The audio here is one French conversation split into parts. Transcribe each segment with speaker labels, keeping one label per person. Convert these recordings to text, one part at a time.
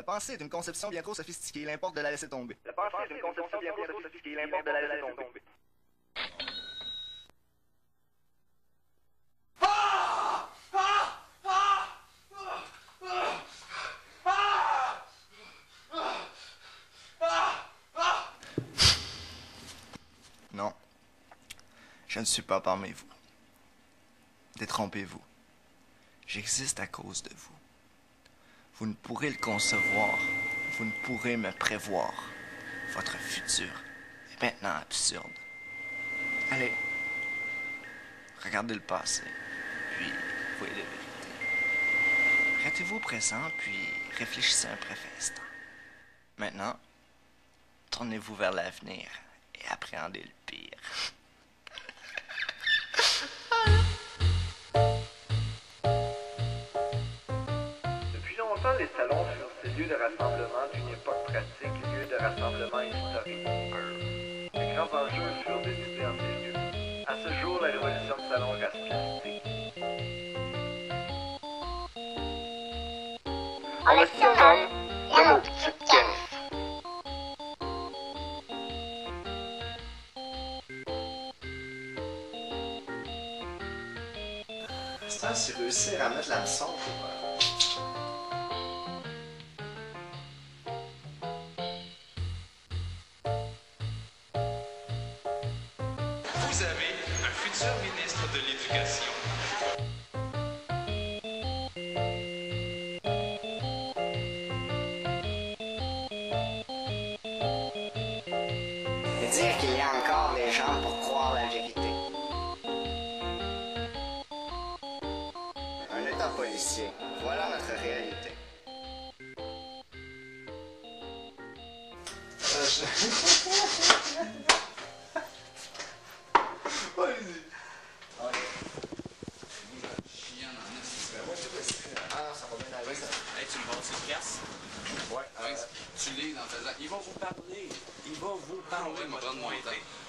Speaker 1: La pensée est une conception bien trop sophistiquée, il importe de la laisser tomber. La pensée est une conception bien trop sophistiquée, il importe de la laisser tomber. Non, je ne suis pas parmi vous. Détrompez-vous. J'existe à cause de vous. Vous ne pourrez le concevoir. Vous ne pourrez me prévoir. Votre futur est maintenant absurde. Allez, regardez le passé, puis voyez la vérité. Arrêtez-vous au présent, puis réfléchissez un bref instant. Maintenant, tournez-vous vers l'avenir et appréhendez le pire.
Speaker 2: Depuis longtemps, les salons furent ces lieux de rassemblement d'une époque pratique, lieux de rassemblement historique. Les grands enjeux furent décidés en ces lieux. À ce jour, la révolution de salon reste plastée.
Speaker 3: On le surnomme la maudite cave.
Speaker 1: Ça, c'est réussir à mettre la leçon pour...
Speaker 4: Vous avez un futur ministre de l'Éducation.
Speaker 3: Et dire qu'il y a encore des gens pour croire la vérité.
Speaker 1: Un état policier. Voilà notre réalité.
Speaker 5: Hey, tu me vends une pièce?
Speaker 1: Ouais,
Speaker 5: Tu lis dans ta... Il va vous parler. Il va vous parler, moi, de moi.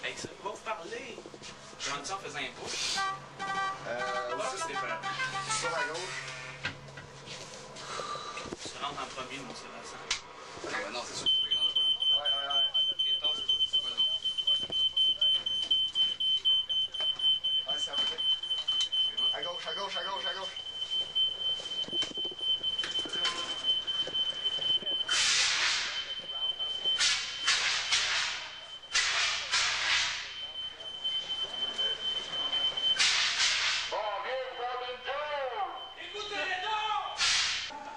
Speaker 5: Hey, ça, il va vous parler. Je rentre ça en faisant un push.
Speaker 1: aussi,
Speaker 5: c'est pas...
Speaker 1: sur la gauche.
Speaker 5: Tu rentres en premier, mon Sébastien.
Speaker 4: Ouais, non, c'est sûr que tu peux y rendre le premier.
Speaker 5: Et tasse-toi.
Speaker 4: C'est quoi l'autre?
Speaker 1: Ouais, c'est à côté. À gauche, à gauche, à gauche, à gauche.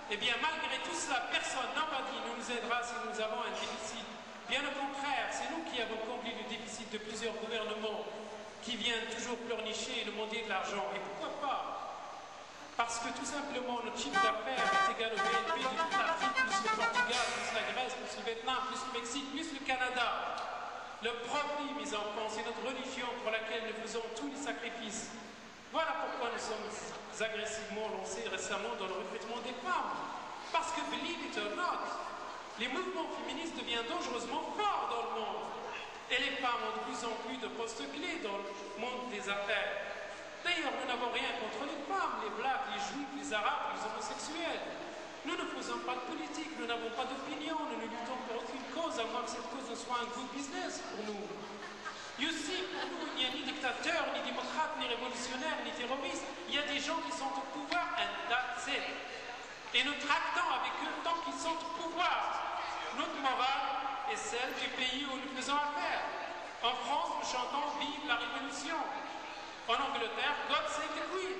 Speaker 6: Eh bien, malgré tout cela, personne, nobody, ne nous aidera si nous avons un déficit. Bien au contraire, c'est nous qui avons comblé le déficit de plusieurs gouvernements qui viennent toujours pleurnicher le mondier de l'argent. Et pourquoi pas? Parce que tout simplement, notre chiffre d'affaires est égal au BNP de toute l'Afrique, plus le Portugal, plus la Grèce, plus le Vietnam, plus le Mexique, plus le Canada. Le profit, mes enfants, c'est notre religion pour laquelle nous faisons tous les sacrifices. Voilà pourquoi nous sommes agressivement lancés récemment dans le recrutement des femmes. Parce que, believe it or not, les mouvements féministes deviennent dangereusement forts dans le monde. Et les femmes ont de plus en plus de postes clés dans le monde des affaires. D'ailleurs, nous n'avons rien contre les femmes, les blacks, les juifs, les arabes, les homosexuels. Nous ne faisons pas de politique, nous n'avons pas d'opinion, nous ne luttons pour aucune cause, à moins que cette cause ne soit un good business pour nous. You see, pour nous, il n'y a ni dictateur, ni démocrate, ni révolutionnaire, ni terroriste. Il y a des gens qui sont au pouvoir, and that's it. Et nous tractons avec eux tant qu'ils sont au pouvoir. Notre morale est celle du pays où nous faisons affaire. En France, nous chantons « Vive la Révolution ». En Angleterre, « God save the Queen ».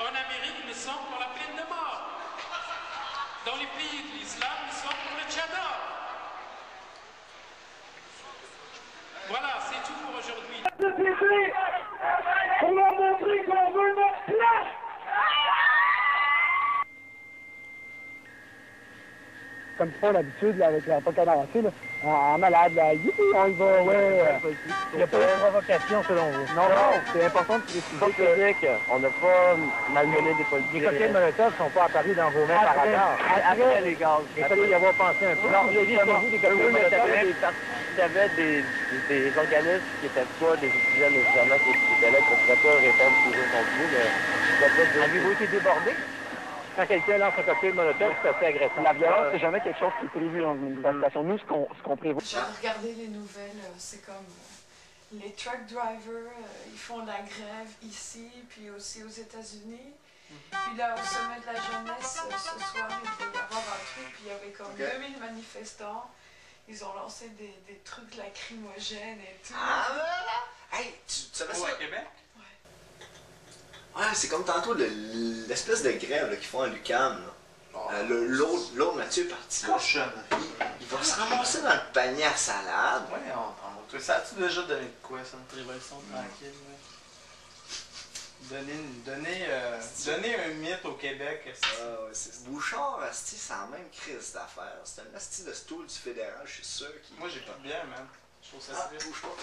Speaker 6: En Amérique, nous sommes pour la peine de mort. Dans les pays de l'islam, nous sommes pour le tchador. Voilà, c'est tout pour aujourd'hui.
Speaker 7: On a montré qu'on veut notre place! Comme ils font d'habitude là, avec la poque à danser, là, en malade, là, youpi, on y va, ouais. Il n'y a pas de provocation selon vous. Non, c'est important de préciser qu'on n'a pas malmené des politiques. Les cocktails Molotov ne sont pas apparus dans vos mains par hasard. Après les gaz. Il fallait y avoir pensé un peu. Non, il y a justement vous des cocktails Molotov. Il y avait des organismes qui n'étaient pas des étudiants nécessairement qui étaient là, qui ne pourraient pas répondre toujours contre vous. Avez-vous été débordé? Quand quelqu'un lance un cocktail Molotov, c'est assez agressant. La violence, c'est jamais quelque chose qui est prévu dans une manifestation. Nous, ce qu'on prévoit...
Speaker 8: J'ai regardé les nouvelles, c'est comme les truck drivers, ils font de la grève ici, puis aussi aux États-Unis. Puis là, au sommet de la jeunesse, ce soir, il devait y avoir un truc, puis il y avait comme 2000 manifestants. Ils ont lancé des trucs lacrymogènes et tout.
Speaker 1: Ah, voilà! Hey, tu savais ça?
Speaker 5: Au Québec?
Speaker 1: Ouais, c'est comme tantôt l'espèce de grève qu'ils font à l'UQAM. L'autre Mathieu est parti là. Il va se ramasser dans le panier à salade.
Speaker 9: Ouais, on ça a-tu déjà donné de quoi, ça, une révolution tranquille? Donner un mythe au Québec.
Speaker 1: Bouchard, asti, c'est la même crise d'affaires. C'est un asti de stool du fédéral, je suis sûr qu'il...
Speaker 9: Moi, j'ai pas de bière, man. Je trouve ça triste.
Speaker 1: Bouge pas.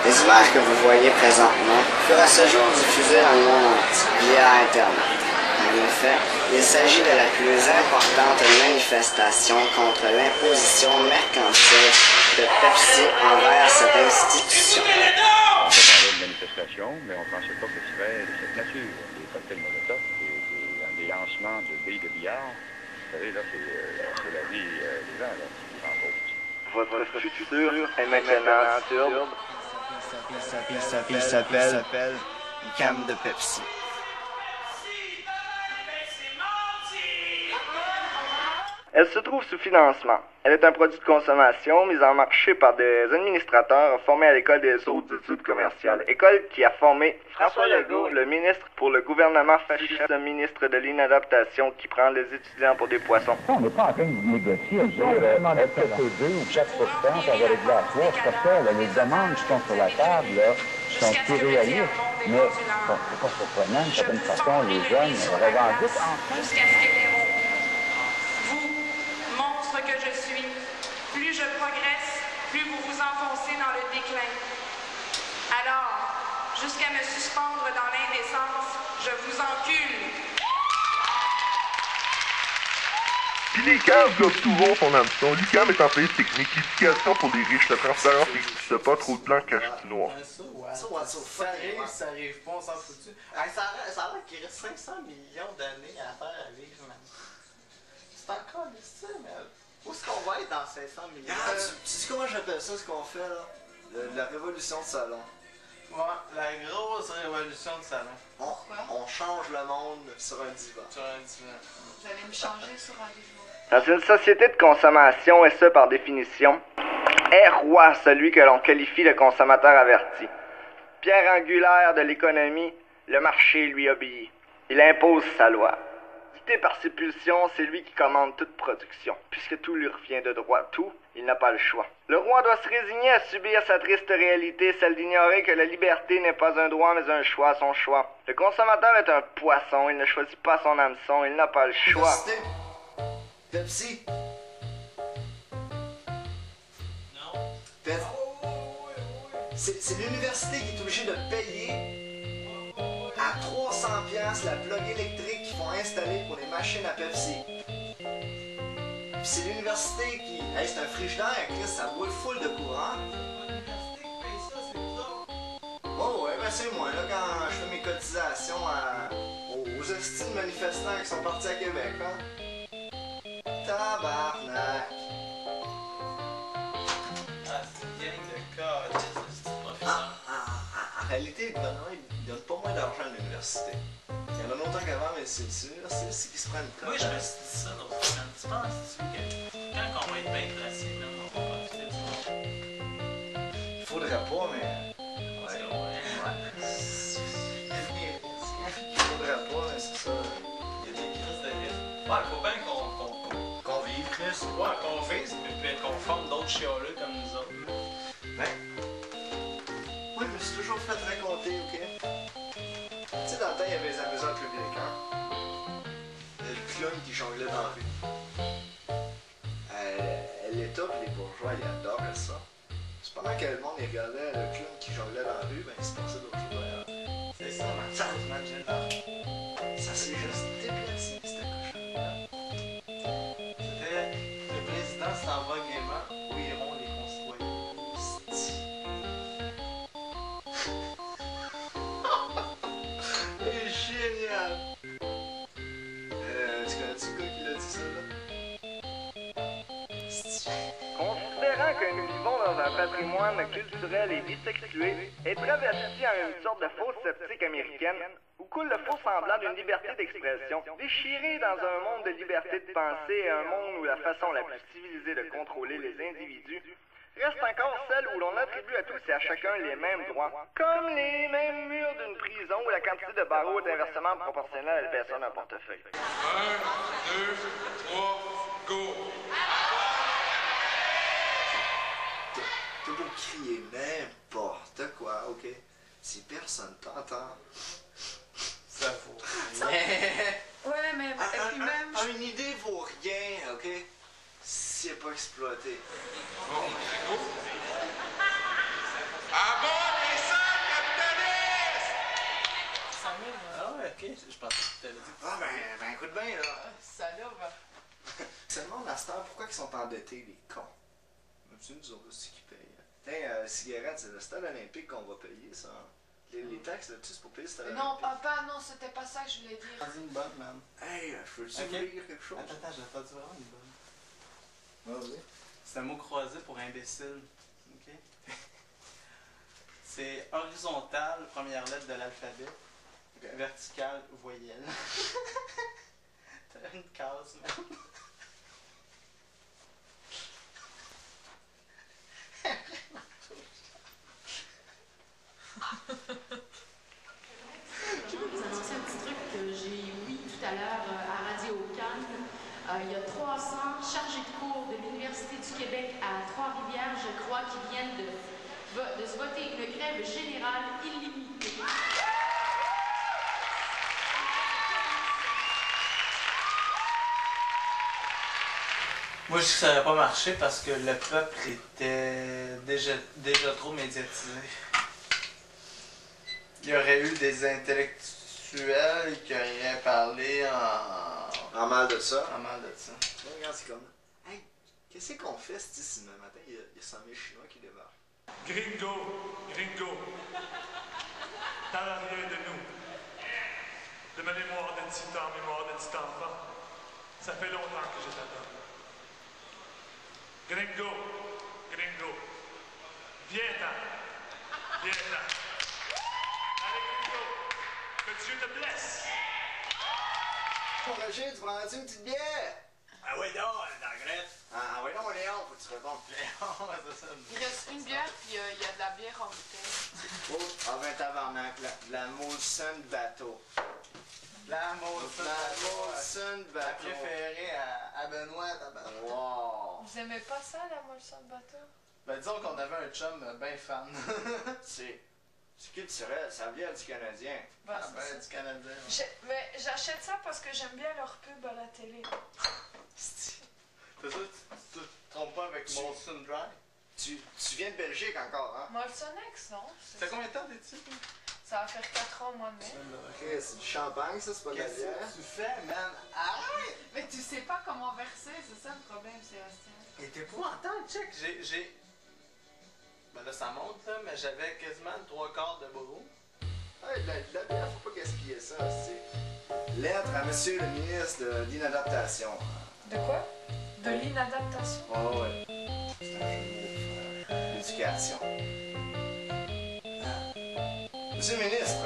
Speaker 3: Les images que vous voyez présentement furent à ce jour diffusées dans le monde entier via Internet. En effet, il s'agit de la plus importante manifestation contre l'imposition mercantile de Pepsi envers cette institution.
Speaker 10: On peut parler de manifestation, mais on ne pensait pas que ce serait de cette nature. Des cocktails Molotov, des lancements de billes de billard. Vous savez, là, c'est la vie des gens, là, qui en cause.
Speaker 2: Votre futur est maintenant turbe.
Speaker 1: Il s'appelle une cam de Pepsi.
Speaker 2: Elle se trouve sous financement. Elle est un produit de consommation mis en marché par des administrateurs formés à l'École des hautes études commerciales. École qui a formé François Legault, le ministre pour le gouvernement fasciste, le ministre de l'inadaptation qui prend les étudiants pour des poissons.
Speaker 11: On n'est pas en train de négocier, FTP2 ou 4% ça va régler à toi, c'est pas ça. Les demandes qui sont sur la table là, sont plus réalistes, mais c'est pas surprenant, d'une certaine façon, les jeunes revendiquent
Speaker 8: Jusqu'à ce que les mots, vous, monstre que je suis, plus je progresse, plus vous vous enfoncez dans le déclin. Alors, jusqu'à me suspendre dans l'indécence, je vous encule.
Speaker 12: Puis les caves doivent souvent son hameçon. L'UQAM est en pays technique, l'éducation pour les riches, la transparence n'existe pas, trop de blanc cache du noir.
Speaker 9: Ça arrive pas, on s'en fout dessus.
Speaker 13: Ça a l'air qu'il reste 500 millions d'années à faire à vivre, man. C'est encore de ça, mais où est-ce qu'on va être dans 500 millions?
Speaker 1: Tu sais comment j'appelle ça, ce qu'on fait là? La révolution de salon.
Speaker 9: Ouais, la grosse révolution de salon.
Speaker 1: On change le monde sur un divan.
Speaker 8: Vous allez me changer sur rendez-vous.
Speaker 2: Dans une société de consommation, et ce par définition, est roi celui que l'on qualifie de consommateur averti. Pierre angulaire de l'économie, le marché lui obéit. Il impose sa loi. Dicté par ses pulsions, c'est lui qui commande toute production. Puisque tout lui revient de droit, tout, il n'a pas le choix. Le roi doit se résigner à subir sa triste réalité, celle d'ignorer que la liberté n'est pas un droit, mais un choix, son choix. Le consommateur est un poisson, il ne choisit pas son hameçon, il n'a pas le choix.
Speaker 1: Pepsi.
Speaker 5: Non.
Speaker 1: Pepsi. C'est l'université qui est obligée de payer à 300$ la plug électrique qu'ils vont installer pour les machines à Pepsi. Puis c'est l'université qui... Hey, c'est un frigidaire, Chris, ça roule full de courant. Ouais, ben c'est moi, là, quand je fais mes cotisations aux hosties de manifestants qui sont partis à Québec, hein. Tabarnak!
Speaker 5: Ah, c'est une gang de cas, c'est professeur.
Speaker 1: En réalité, le gouvernement, il donne pas moins d'argent à l'université. Il y en a longtemps qu'avant, mais c'est l'université aussi qui se prend une
Speaker 5: Moi, je me suis dit ça l'autre semaine. Tu penses que quand on va être bien placé, là, on va profiter du monde?
Speaker 1: Faudrait pas, mais...
Speaker 5: Ouais.
Speaker 1: Faudrait pas, mais c'est ça.
Speaker 5: Il y a des crises de risque. Ouais, faut bien qu'on vive, Chris. Ouais, qu'on vive, puis qu'on forme d'autres chialeux comme nous autres.
Speaker 1: Ben... Moi, je me suis toujours fait raconter, ok? Tu sais, dans le temps, il y avait les amusants publics, hein? Le clown qui jonglait dans la rue. L'État et les bourgeois, ils adoraient ça. C'est pendant que le monde il regardait le clown qui jonglait dans la rue, ben il se passait d'autres choses derrière.
Speaker 5: C'est ça, man.
Speaker 1: Ça s'est juste déplacé, c'était cochon.
Speaker 9: C'était le président s'en va gaiement, où iront les concitoyens?
Speaker 2: considérant que nous vivons dans un patrimoine culturel et bisexué, est travesti en une sorte de fausse sceptique américaine, où coule le faux semblant d'une liberté d'expression, déchirée dans un monde de liberté de pensée et un monde où la façon la plus civilisée de contrôler les individus reste encore celle où l'on attribue à tous et à chacun les mêmes droits, comme les mêmes murs d'une prison où la quantité de barreaux est inversement proportionnelle à l'épaisseur d'un portefeuille.
Speaker 5: 1, 2, 3, go!
Speaker 1: T'as beau crier n'importe quoi, ok? Si personne t'entend, ça vaut rien.
Speaker 8: Ouais, mais puis même...
Speaker 1: Une idée vaut rien, ok? Si elle n'est pas exploitée.
Speaker 5: Bon, c'est cool. À bord des cinq capitalistes!
Speaker 9: Ah ouais, ok, je pensais que tu avais dit.
Speaker 1: Ah ben écoute bien là.
Speaker 8: Ça là, va.
Speaker 1: Se demande à cette heure pourquoi ils sont endettés, les cons. Même si nous autres aussi qui payent. Tiens, cigarette, c'est le stade olympique qu'on va payer, ça. Les taxes là-dessus, c'est pour payer le stade olympique.
Speaker 8: Non, papa, non, c'était pas ça que je voulais dire.
Speaker 9: T'as dit une bonne, man.
Speaker 1: Hey, je peux-tu
Speaker 9: Ok.
Speaker 1: vous dire quelque chose?
Speaker 9: Attends, j'ai pas dit vraiment une bonne.
Speaker 1: Vas-y.
Speaker 9: C'est un mot croisé pour imbécile. Ok? C'est horizontal, première lettre de l'alphabet.
Speaker 1: Okay.
Speaker 9: Vertical, voyelle. T'as une case, man.
Speaker 14: Je vais vous annoncer un petit truc que j'ai oui tout à l'heure à Radio Cannes. Il y a 300 chargés de cours de l'Université du Québec à Trois-Rivières, je crois, qui viennent de se voter une grève générale illimitée.
Speaker 9: Moi, je dis que ça n'aurait pas marché parce que le peuple était déjà trop médiatisé. Il y aurait eu des intellectuels qui auraient parlé
Speaker 1: En mal de ça.
Speaker 9: en mal de ça.
Speaker 1: Regarde, c'est comme. Hey, qu'est-ce qu'on fait ce matin? Il y a 100 000 Chinois qui débarquent.
Speaker 15: Gringo, gringo, dans l'arrière de nous, de ma mémoire de petit temps, mémoire de petit enfant, ça fait longtemps que je t'attends. Gringo, gringo, viens-t'en, viens-t'en. Allez, gringo, que Dieu te blesse.
Speaker 1: Mon Roger, tu prends-tu une petite bière?
Speaker 9: Ah oui, non, dans la grève.
Speaker 1: Ah oui, non, Léon, faut que tu répondes.
Speaker 9: Léon, c'est ça.
Speaker 8: Il reste une bière, puis il y a de la bière en bouteille.
Speaker 1: Oh, ah ben tabarnak, la Molson Bateau.
Speaker 9: La Molson
Speaker 1: Bateau.
Speaker 9: La préférée à Benoît, tabarnak.
Speaker 1: Wow.
Speaker 8: Vous aimez pas ça, la Molson Bateau?
Speaker 9: Ben disons qu'on avait un chum bien fan.
Speaker 1: C'est culturel, ça vient du Canadien.
Speaker 8: Ben,
Speaker 9: Ah
Speaker 8: c'est
Speaker 9: ben,
Speaker 8: ça.
Speaker 9: du Canadien.
Speaker 8: Mais j'achète ça parce que j'aime bien leur pub à la télé.
Speaker 9: C'est ça, tu te trompes pas avec Molson Dry?
Speaker 1: Tu viens de Belgique encore, hein?
Speaker 8: Molson X, non?
Speaker 9: Ça fait combien de temps d'études?
Speaker 8: Ça va faire 4 ans au mois de mai.
Speaker 1: Ok, c'est du champagne, ça, c'est pas de la
Speaker 9: Qu'est-ce
Speaker 1: bière.
Speaker 9: que tu fais, man? Arrête!
Speaker 8: Mais tu sais pas comment verser, c'est ça le problème, Sébastien.
Speaker 9: Il est épouvantable, check. J'ai. Ben là, ça monte, là, mais j'avais quasiment 3/4 de bourreau.
Speaker 1: Hey, de la bière, faut pas gaspiller ça, c'est. Lettre à monsieur le ministre de l'inadaptation.
Speaker 8: De quoi? De l'inadaptation?
Speaker 1: Oh, ouais. C'est un jeu de l'éducation. Monsieur le ministre,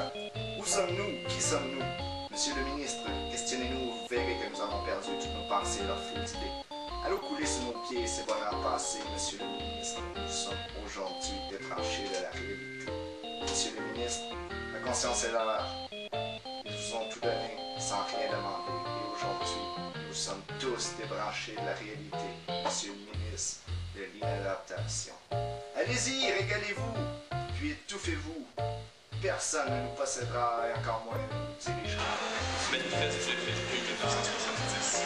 Speaker 1: où sommes-nous? Qui sommes-nous? Monsieur le ministre, questionnez-nous, vous verrez que nous avons perdu toutes nos pensées et leurs fous idées. Allons couler sous nos pieds ces bonheurs passés, monsieur le ministre. Nous sommes aujourd'hui débranchés de la réalité. Monsieur le ministre, la conscience est l'heure. Ils vous ont tout donné sans rien demander. Et aujourd'hui, nous sommes tous débranchés de la réalité, monsieur le ministre de l'inadaptation. Allez-y, régalez-vous, puis étouffez-vous. Personne ne nous possédera et encore moins nous dirigera.
Speaker 4: Manifeste février 1970.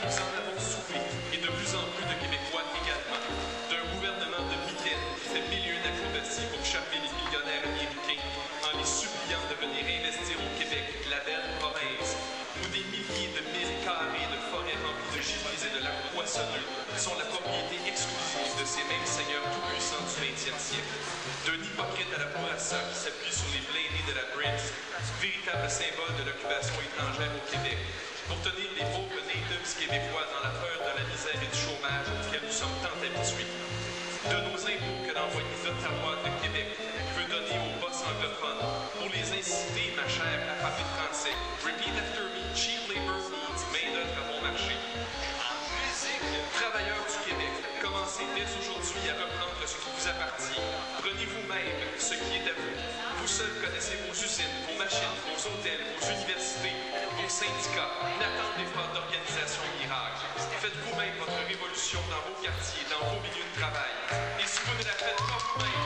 Speaker 4: Nous en avons soufflé, et de plus en plus de Québécois également, d'un gouvernement de mitaines qui fait mille et une acrobaties pour chapper les millionnaires américains en les suppliant de venir investir au Québec, la belle province, où des milliers de mille carrés de forêts remplies de givets et de lacs poissonneux sont la propriété exclusive de ces mêmes seigneurs tout-puissants du 20e siècle. D'un hypocrite à la Bourassa qui s'appuie sur les blindés de la Bridge, véritable symbole de l'occupation étrangère au Québec, pour tenir les pauvres natives québécois dans la peur de la misère et du chômage auquel nous sommes tant habitués. De nos impôts que l'envoyé d'Ottawa de Québec veut donner aux boss anglophones pour les inciter, ma chère, à parler français. Repeat after me, cheap labor means main-d'œuvre à bon marché. En musique, travailleurs du Québec, commencez dès aujourd'hui à reprendre ce qui vous appartient. Prenez vous-même ce qui est à vous. Vous seuls connaissez vos usines, vos machines, vos hôtels, vos universités, vos syndicats. N'attendez pas d'organisation miracle. Faites vous-même votre révolution dans vos quartiers, dans vos milieux de travail. Et si vous ne la faites pas vous-même,